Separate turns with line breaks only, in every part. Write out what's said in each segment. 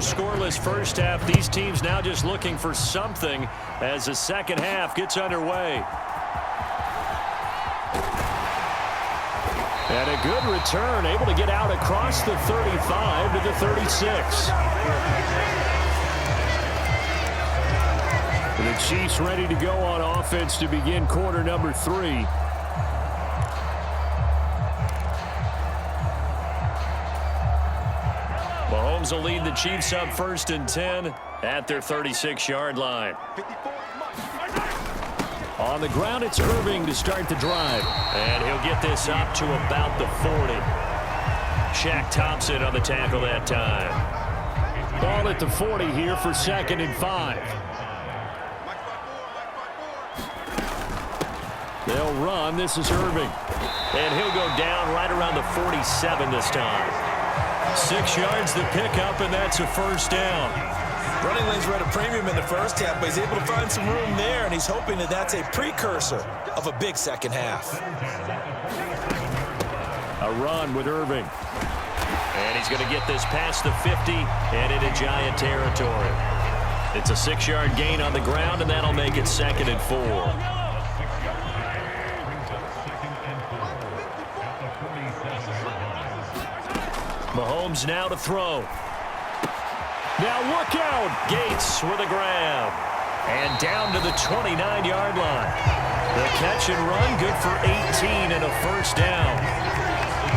scoreless first half. These teams now just looking for something as the second half gets underway. And a good return, able to get out across the 35 to the 36. The Chiefs ready to go on offense to begin quarter number 3. Mahomes will lead the Chiefs up 1st and 10 at their 36-yard line. On the ground, it's Irving to start the drive. And he'll get this up to about the 40. Shaq Thompson on the tackle that time. Ball at the 40 here for 2nd and 5. They'll run. This is Irving. And he'll go down right around the 47 this time. 6 yards the pickup, and that's a 1st down.
Running lanes were at a premium in the first half, but he's able to find some room there, and he's hoping that that's a precursor of a big second half.
A run with Irving. And he's going to get this past the 50 and into Giant territory. It's a 6-yard gain on the ground, and that'll make it 2nd and 4. Mahomes now to throw. Now look out. Gates with a grab. And down to the 29-yard line. The catch and run good for 18 and a 1st down.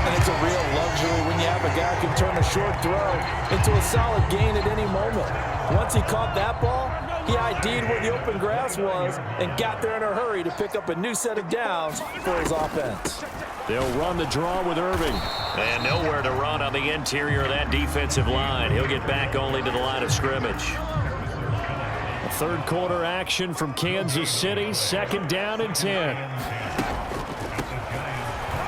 And it's a real luxury when you have a guy who can turn a short throw into a solid gain at any moment. Once he caught that ball, he ID'd where the open grass was and got there in a hurry to pick up a new set of downs for his offense.
They'll run the draw with Irving. And nowhere to run on the interior of that defensive line. He'll get back only to the line of scrimmage. A 3rd quarter action from Kansas City. 2nd down and 10.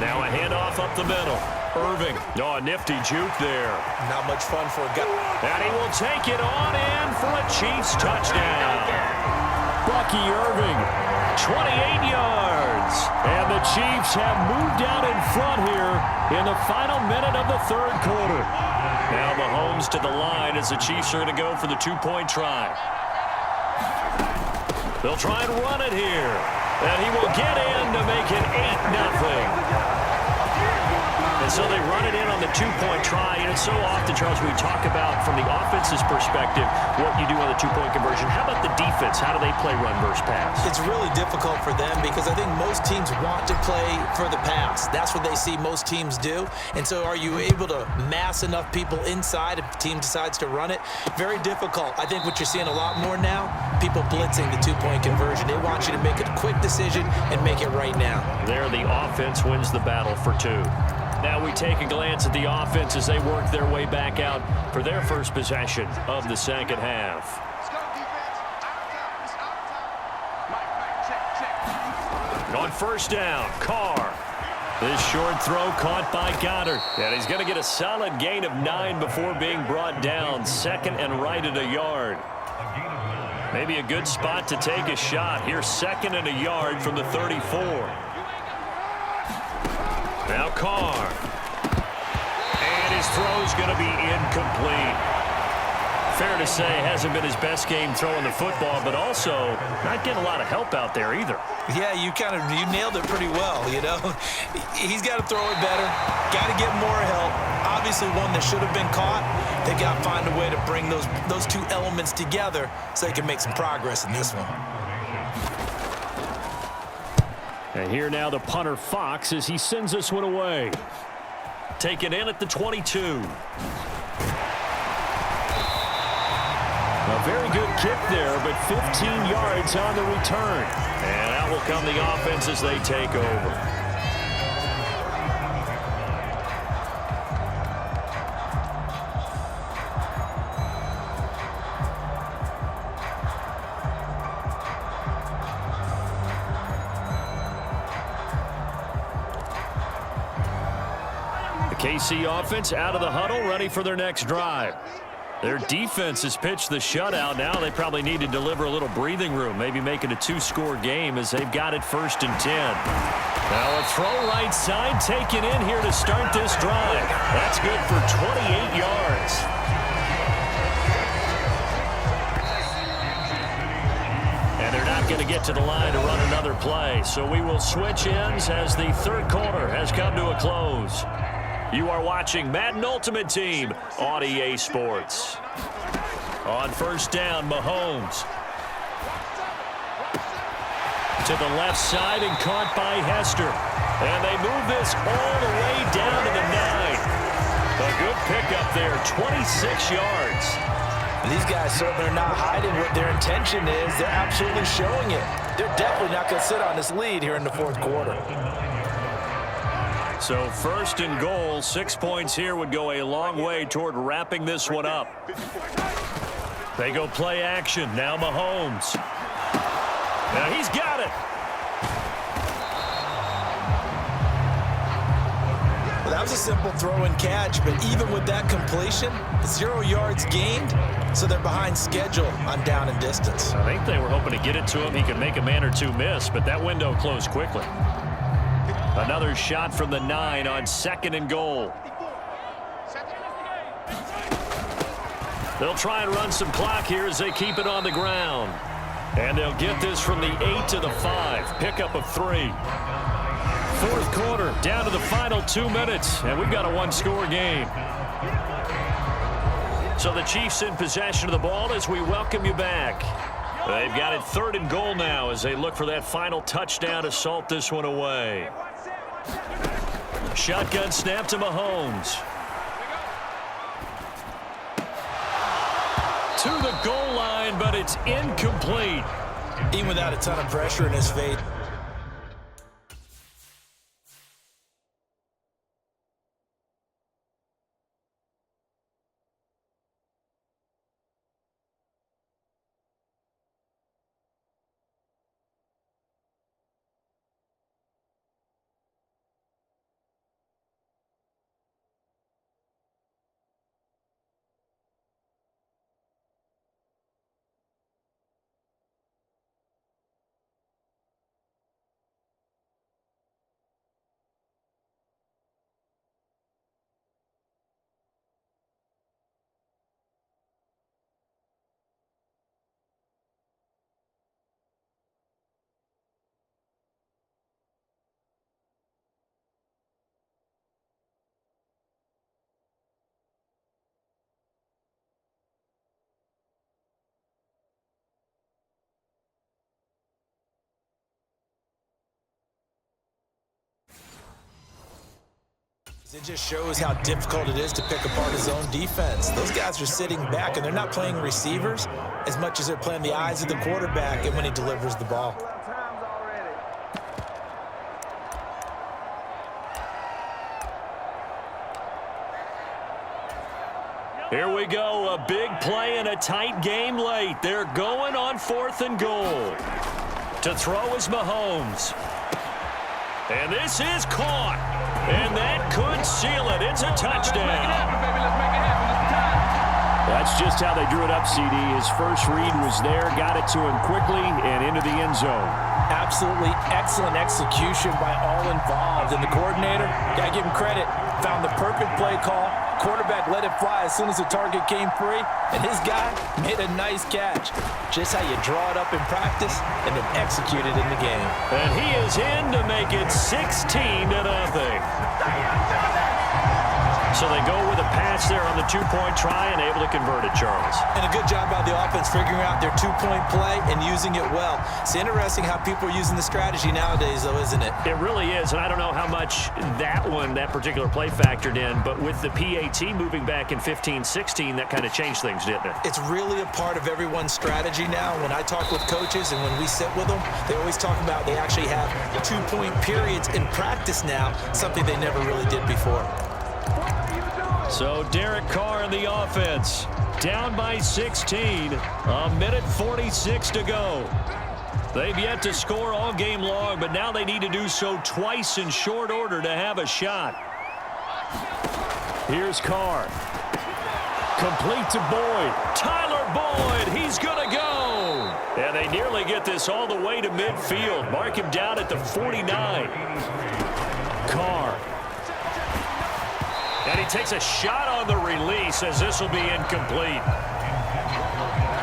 Now a handoff up the middle. Irving. Oh, a nifty juke there.
Not much fun for a guy.
And he will take it on in for a Chiefs touchdown. Bucky Irving, 28 yards. And the Chiefs have moved out in front here in the final minute of the 3rd quarter. Now Mahomes to the line as the Chiefs are going to go for the 2-point try. They'll try and run it here. And he will get in to make it 8-0. And so they run it in on the 2-point try. And it's so often, Charles, we talk about from the offense's perspective what you do on the 2-point conversion. How about the defense? How do they play run versus pass?
It's really difficult for them because I think most teams want to play for the pass. That's what they see most teams do. And so are you able to mass enough people inside if the team decides to run it? Very difficult. I think what you're seeing a lot more now, people blitzing the 2-point conversion. They want you to make a quick decision and make it right now.
There, the offense wins the battle for 2. Now we take a glance at the offense as they work their way back out for their first possession of the second half. On 1st down, Carr. This short throw caught by Goddard. And he's going to get a solid gain of 9 before being brought down. 2nd and right at a yard. Maybe a good spot to take a shot. Here, 2nd and a yard from the 34. Now Carr. And his throw's going to be incomplete. Fair to say, hasn't been his best game throwing the football, but also not getting a lot of help out there either.
Yeah, you nailed it pretty well, you know. He's got to throw it better. Got to get more help. Obviously one that should have been caught. They got to find a way to bring those 2 elements together so they can make some progress in this one.
And here now the punter Fox as he sends this one away. Taken in at the 22. A very good kick there, but 15 yards on the return. And out will come the offense as they take over. KC offense out of the huddle, ready for their next drive. Their defense has pitched the shutout. Now they probably need to deliver a little breathing room, maybe make it a 2-score game as they've got it 1st and 10. Now a throw right side taken in here to start this drive. That's good for 28 yards. not going to get to the line to run another play. So we will switch ends as the third quarter has come to a close. You are watching Madden Ultimate Team on EA Sports. On first down, Mahomes. To the left side and caught by Hester. And they move this all the way down to the 9. A good pickup there, 26 yards.
These guys certainly are not hiding what their intention is. They're absolutely showing it. They're definitely not going to sit on this lead here in the fourth quarter.
So first and goal, 6 points here would go a long way toward wrapping this one up. They go play action. Now Mahomes. Now he's got it.
Well, that was a simple throw and catch, but even with that completion, 0 yards gained, so they're behind schedule on down and distance.
I think they were hoping to get it to him. He could make a man or two miss, but that window closed quickly. Another shot from the 9 on second and goal. They'll try and run some clock here as they keep it on the ground. And they'll get this from the 8 to the 5. Pickup of 3. Fourth quarter, down to the final 2 minutes, and we've got a one-score game. So the Chiefs in possession of the ball as we welcome you back. They've got it third and goal now as they look for that final touchdown to salt this one away. Shotgun snap to Mahomes. To the goal line, but it's incomplete.
Even without a ton of pressure in his face. It just shows how difficult it is to pick apart his own defense. Those guys are sitting back, and they're not playing receivers as much as they're playing the eyes of the quarterback and when he delivers the ball.
Here we go, a big play in a tight game late. They're going on fourth and goal. To throw is Mahomes. And this is caught. And that could seal it. It's a touchdown. That's just how they drew it up, CD. His first read was there, got it to him quickly, and into the end zone.
Absolutely excellent execution by all involved. And the coordinator, got to give him credit, found the perfect play call. Quarterback let it fly as soon as the target came free, and his guy made a nice catch. Just how you draw it up in practice and then execute it in the game.
And he is in to make it 16-0. So they go with a pass there on the two-point try and able to convert it, Charles.
And a good job by the offense figuring out their two-point play and using it well. It's interesting how people are using the strategy nowadays, though, isn't it?
It really is, and I don't know how much that particular play factored in, but with the PAT moving back in 15-16, that kind of changed things, didn't it?
It's really a part of everyone's strategy now. When I talk with coaches and when we sit with them, they always talk about they actually have two-point periods in practice now, something they never really did before.
So Derek Carr in the offense, down by 16, a minute 46 to go. They've yet to score all game long, but now they need to do so twice in short order to have a shot. Here's Carr. Complete to Boyd. Tyler Boyd, he's going to go. And they nearly get this all the way to midfield. Mark him down at the 49. Carr. And he takes a shot on the release as this will be incomplete.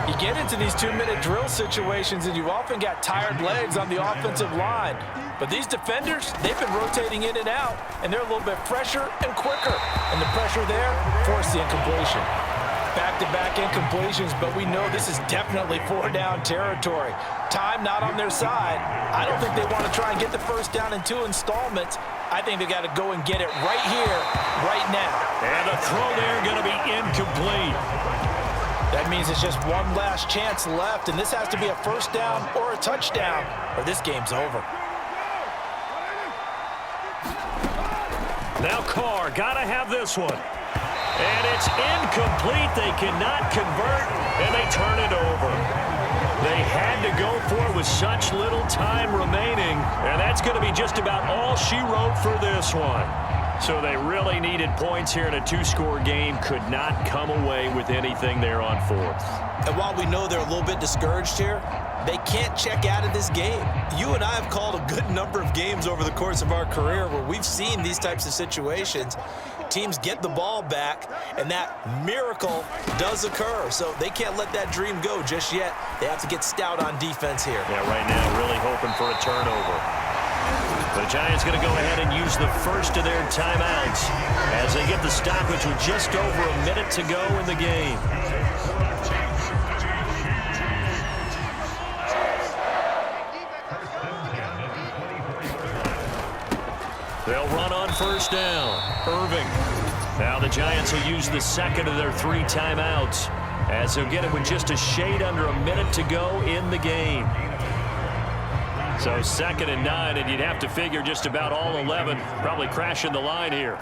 You You get into these 2-minute drill situations, and you've often got tired legs on the offensive line. But these defenders, they've been rotating in and out, and they're a little bit fresher and quicker. And the pressure there forced the incompletion. Back-to-back incompletions, but we know this is definitely 4-down territory. Time not on their side. I don't think they want to try and get the first down in 2 installments. I think they got to go and get it right here, right now.
And the throw there going to be incomplete.
That means it's just one last chance left, and this has to be a first down or a touchdown, or this game's over.
Now Carr, got to have this one. And it's incomplete. They cannot convert, and they turn it over. They had to go for it with such little time remaining, and that's going to be just about all she wrote for this one. So they really needed points here in a 2-score game. Could not come away with anything there on 4th.
And while we know they're a little bit discouraged here, they can't check out of this game. You and I have called a good number of games over the course of our career where we've seen these types of situations. Teams get the ball back, and that miracle does occur. So they can't let that dream go just yet. They have to get stout on defense here.
Yeah, right now really hoping for a turnover. The Giants going to go ahead and use the first of their timeouts as they get the stoppage with just over a minute to go in the game. They'll run on first down. Irving. Now the Giants will use the second of their 3 timeouts as they'll get it with just a shade under a minute to go in the game. So 2nd and 9, and you'd have to figure just about all 11 probably crashing the line here.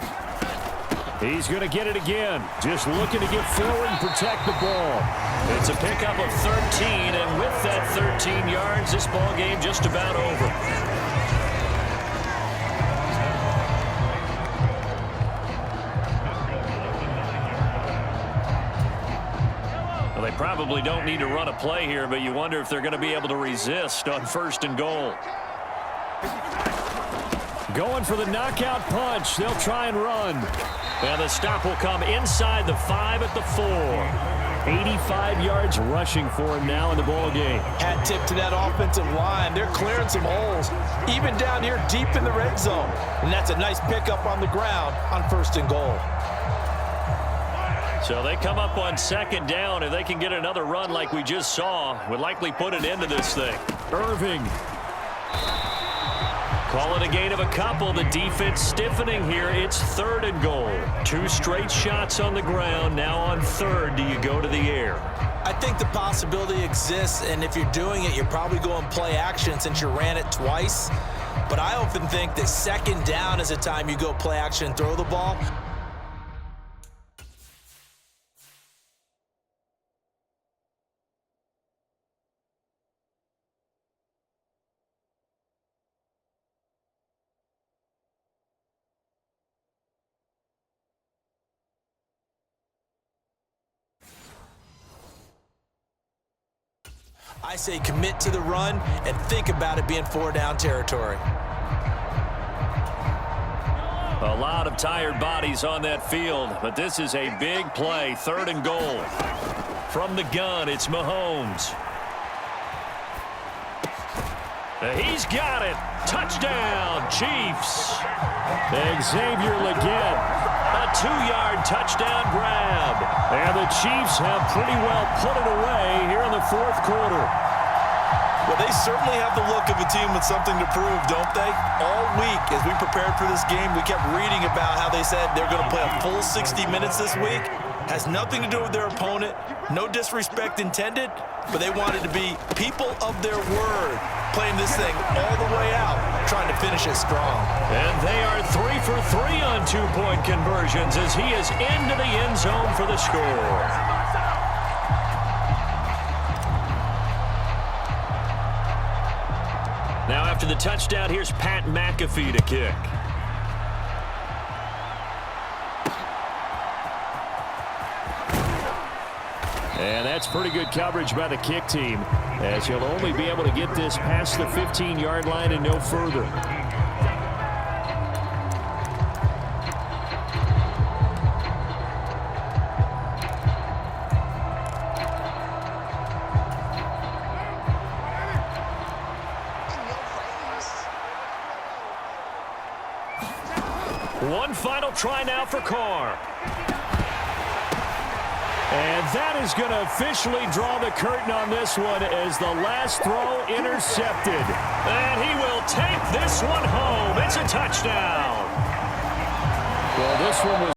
He's going to get it again. Just looking to get forward and protect the ball. It's a pickup of 13, and with that 13 yards, this ball game just about over. They probably don't need to run a play here, but you wonder if they're going to be able to resist on 1st and goal. Going for the knockout punch. They'll try and run. And the stop will come inside the 5 at the 4. 85 yards rushing for him now in the ball game.
Hat tip to that offensive line. They're clearing some holes, even down here deep in the red zone. And that's a nice pickup on the ground on 1st and goal.
So they come up on 2nd down. If they can get another run like we just saw, would likely put an end to this thing. Irving. Call it a gain of a couple. The defense stiffening here. It's 3rd and goal. 2 straight shots on the ground. Now on 3rd, do you go to the air?
I think the possibility exists, and if you're doing it, you're probably going play action since you ran it twice. But I often think that 2nd down is a time you go play action and throw the ball. I say commit to the run and think about it being 4-down territory.
A lot of tired bodies on that field, but this is a big play. 3rd and goal. From the gun, it's Mahomes. He's got it. Touchdown, Chiefs. Xavier Legette. A 2-yard touchdown grab. And the Chiefs have pretty well put it away here in the 4th quarter.
Well, they certainly have the look of a team with something to prove, don't they? All week, as we prepared for this game, we kept reading about how they said they're going to play a full 60 minutes this week. Has nothing to do with their opponent. No disrespect intended, but they wanted to be people of their word, playing this thing all the way out, trying to finish it strong.
And they are 3 for 3 on 2-point conversions as he is into the end zone for the score. Now after the touchdown, here's Pat McAfee to kick. And that's pretty good coverage by the kick team, as he'll only be able to get this past the 15-yard line and no further. One final try now for Carr. And that is going to officially draw the curtain on this one as the last throw intercepted. And he will take this one home. It's a touchdown. Well, this one was